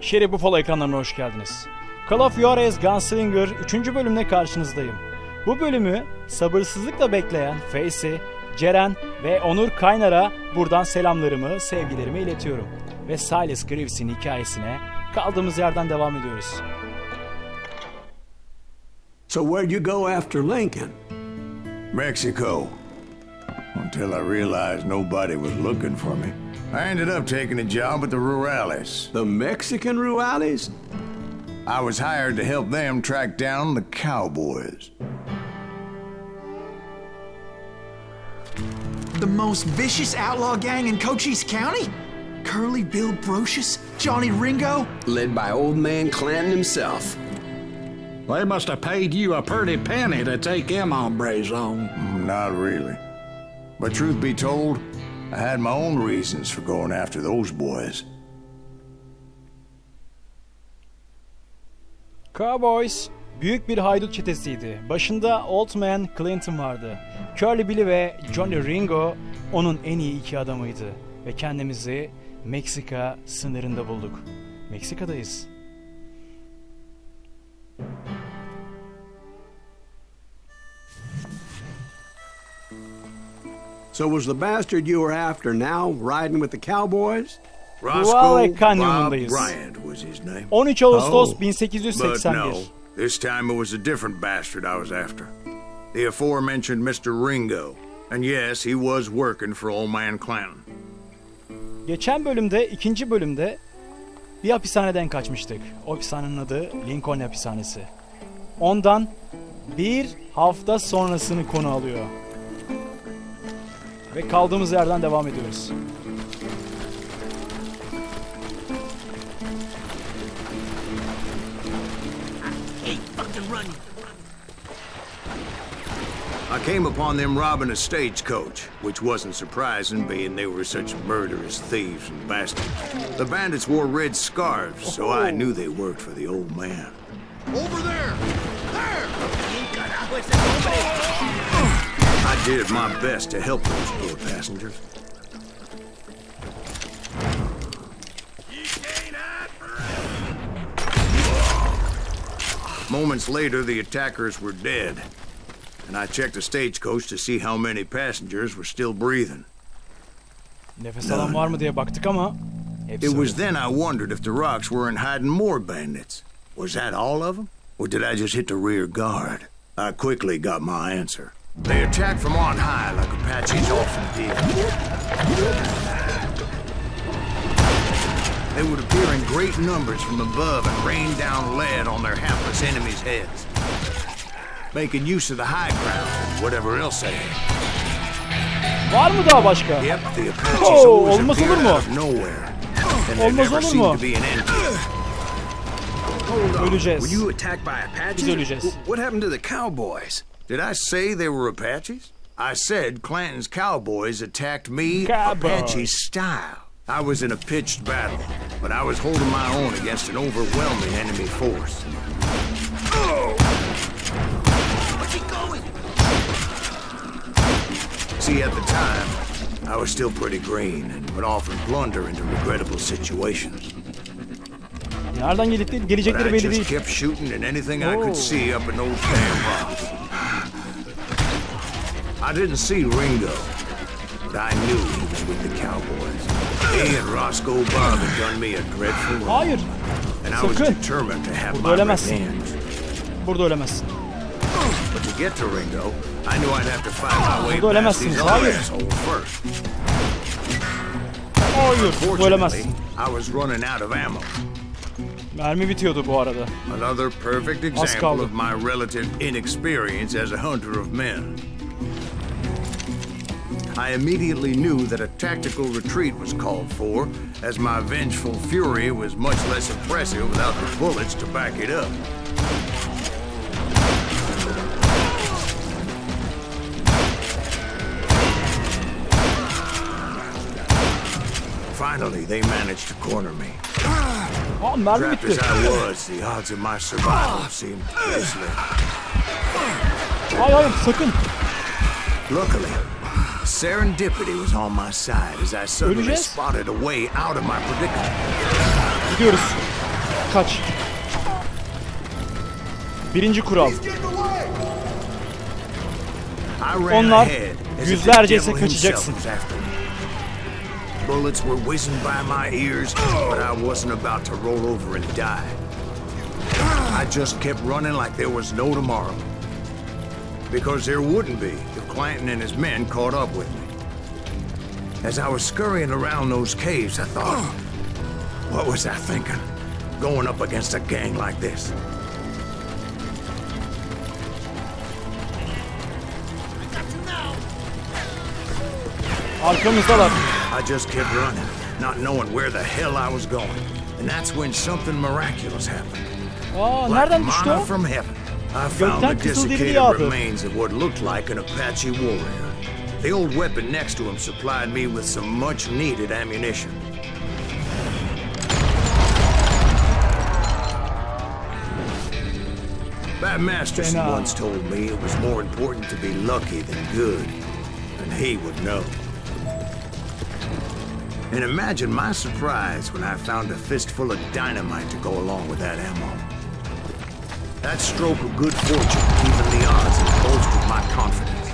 Şerif Buffalo ekranlarına hoş geldiniz. Call of Juarez Gunslinger 3. bölümle karşınızdayım. Bu bölümü sabırsızlıkla bekleyen Face'i, Ceren ve Onur Kaynar'a buradan selamlarımı, sevgilerimi iletiyorum. Ve Silas Greaves'in hikayesine kaldığımız yerden devam ediyoruz. So where'd you go after Lincoln? Mexico. Until I realized nobody was looking for me. I ended up taking a job at the Rurales. The Mexican Rurales? I was hired to help them track down the Cowboys. The most vicious outlaw gang in Cochise County? Curly Bill Brocious? Johnny Ringo? Led by old man Clanton himself. They must have paid you a pretty penny to take them hombres on. Not really. But truth be told, I had my own reasons for going after those boys. Cowboys büyük bir haydut çetesiydi. Başında Old Man Clinton vardı. Curly Billy ve Johnny Ringo onun en iyi iki adamıydı. Ve kendimizi Meksika sınırında bulduk. Meksika'dayız. So was the bastard you were after now riding with the Cowboys? Roscoe Bob Canyon'dayız. Bryant was his name. 13 Ağustos But 1881. no, this time it was a different bastard I was after. The aforementioned Mr. Ringo. And yes, he was working for old man Clanton. Geçen bölümde, ikinci bölümde bir hapishaneden kaçmıştık. O hapishanenin adı Lincoln Hapishanesi. Ondan bir hafta sonrasını konu alıyor. Ve kaldığımız yerden devam ediyoruz. Hey, fucking run! I came upon them robbing a stagecoach, which wasn't surprising, being they were such murderous thieves and bastards. The bandits wore red scarves, so I knew they worked for the old man. Over there! There! I did my best to help those poor passengers. Moments later, the attackers were dead, and I checked the stagecoach to see how many passengers were still breathing. Nefes alan var mı diye baktık ama hepsi It was öldü. then I wondered if the rocks weren't hiding more bandits. Was that all of them? Or did I just hit the rear guard? I quickly got my answer. They attacked from on high like Apaches often did. They would appear in great numbers from above and rain down lead on their hapless enemies' heads, making use of the high ground and whatever else they had. Var mı daha başka? Yep, the Apaches always olmaz olur appeared mu? out of nowhere, and there Olmaz never olur seemed mu? to be an end to it. Öleceğiz. Were you attacked by Apaches? Biz öleceğiz. What happened to the Cowboys? Did I say they were Apaches? I said Clanton's Cowboys attacked me Cowboys. Apache style. I was in a pitched battle, but I was holding my own against an overwhelming enemy force. Where's he going? See, at the time, I was still pretty green and would often blunder into regrettable situations. Nereden But I gelecekleri belli just değil. kept shooting at anything I could see up in those damn rocks. I didn't see Ringo, but I knew he was with the Cowboys. He and Roscoe Bob had done me a dreadful wrong. Hayır. And I was Sakın. determined to have Burada my ölemezsin. revenge. Burada ölemezsin. But to get to Ringo, I knew I'd have to find my way Burada past ölemezsiniz. these other Hayır. assholes first. Hayır. Burada Fortunately, ölemezsin. I was running out of ammo. Mermi bitiyordu bu arada. Another perfect example kaldı. of my relative inexperience as a hunter of men. I immediately knew that a tactical retreat was called for, as my vengeful fury was much less impressive without the bullets to back it up. Finally, they managed to corner me. Aa, mermi Trapped bitti. as I was, the odds of my survival seemed pretty slim. Hayır sakın. Luckily, serendipity was on my side as I suddenly Öleceğiz. spotted a way out of my predicament. Gidiyoruz. kaç. Birinci kural. Onlar yüzlerce ise kaçacaksın. Bullets were whizzing by my ears, but I wasn't about to roll over and die. I just kept running like there was no tomorrow. Because there wouldn't be if Clanton and his men caught up with me. As I was scurrying around those caves, I thought, what was I thinking? Going up against a gang like this? Arkamızdalar. I just kept running, not knowing where the hell I was going. And that's when something miraculous happened. Aa, Like nereden düştü manna o? from heaven, I found Gökten the kızıl deri desiccated yağdı. remains of what looked like an Apache warrior. The old weapon next to him supplied me with some much-needed ammunition. That Masterson Fena. once told me it was more important to be lucky than good, and he would know. And imagine my surprise when I found a fistful of dynamite to go along with that ammo. That stroke of good fortune evened the odds and bolstered my confidence.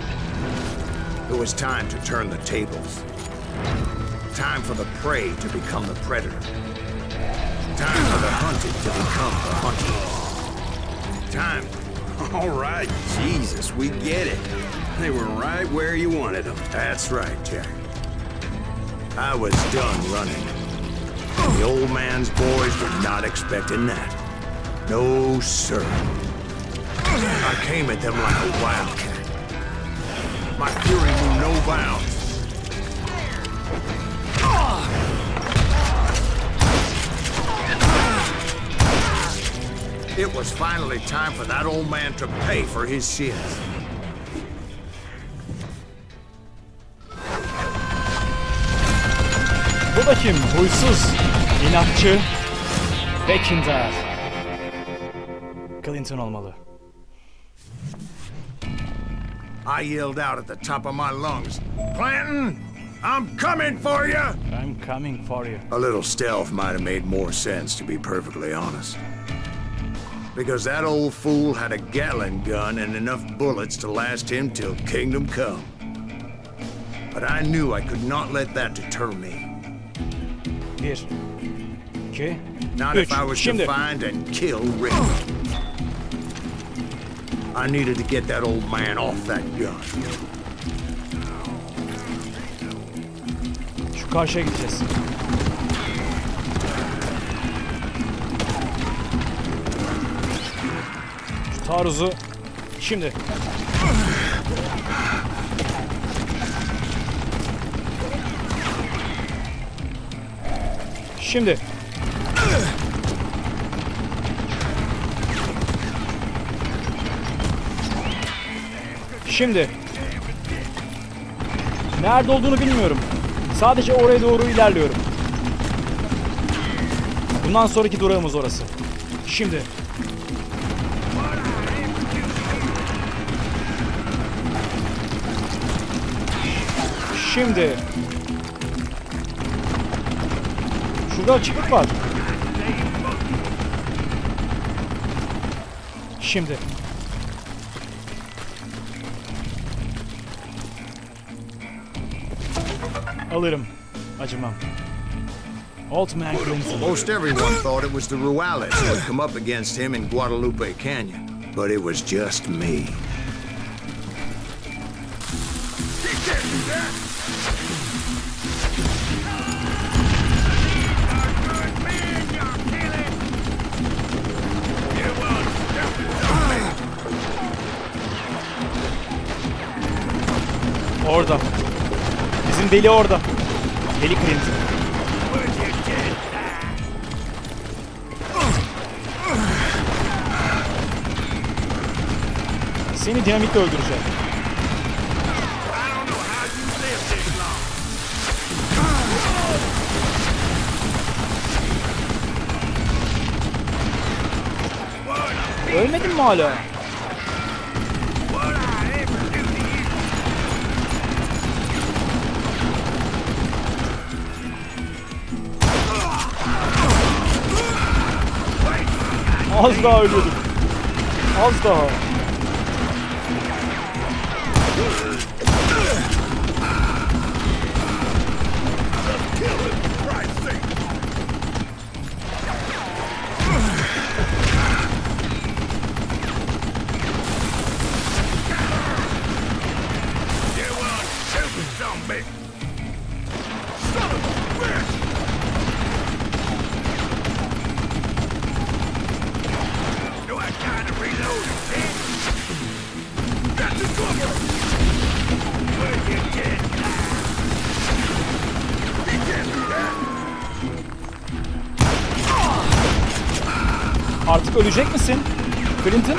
It was time to turn the tables. Time for the prey to become the predator. Time for the hunted to become the hunted. Time. All right, Jesus, we get it. They were right where you wanted them. That's right, Jack. I was done running. The old man's boys were not expecting that. No, sir. I came at them like a wildcat. My fury knew no bounds. It was finally time for that old man to pay for his sins. Bu da kim? Huysuz, inatçı, Bekindar. Clinton olmalı. I yelled out at the top of my lungs, Clanton, I'm coming for you! I'm coming for you. A little stealth might have made more sense, to be perfectly honest. Because that old fool had a Gatling gun and enough bullets to last him till kingdom come. But I knew I could not let that deter me. 1, 2, Not 3. if I was Şimdi. to find and kill Rick. I needed to get that old man off that gun. Şu karşıya gideceğiz. Şu taarruzu şimdi. Şimdi. Şimdi. Nerede olduğunu bilmiyorum. Sadece oraya doğru ilerliyorum. Bundan sonraki durağımız orası. Şimdi. Şimdi. Şurada açıklık var. Şimdi. Alırım. Acımam. Old Man Clinton. Most everyone thought it was the Ruales who had come up against him in Guadalupe Canyon, but it was just me. Orada. Bizim deli orada. Deli Clinton. Seni dinamitle öldüreceğim. Ölmedin mi hala? Az daha ölüyorduk. Az daha. Artık ölecek misin? Clinton?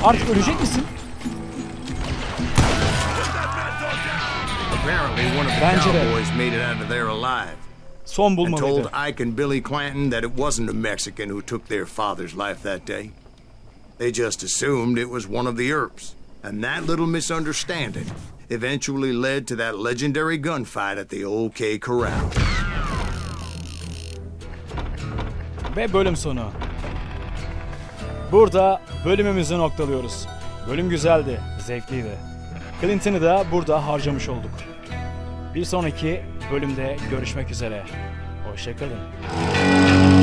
Artık ölecek misin? Apparently one of the Bence de. cowboys made it out of there alive. Son And bulmalıydı. told Ike and Billy Clanton that it wasn't a Mexican who took their father's life that day. They just assumed it was one of the Earps. And that little misunderstanding eventually led to that legendary gunfight at the OK Corral. Ve bölüm sonu. Burada bölümümüzü noktalıyoruz. Bölüm güzeldi, zevkliydi. Clinton'ı da burada harcamış olduk. Bir sonraki bölümde görüşmek üzere. Hoşça kalın.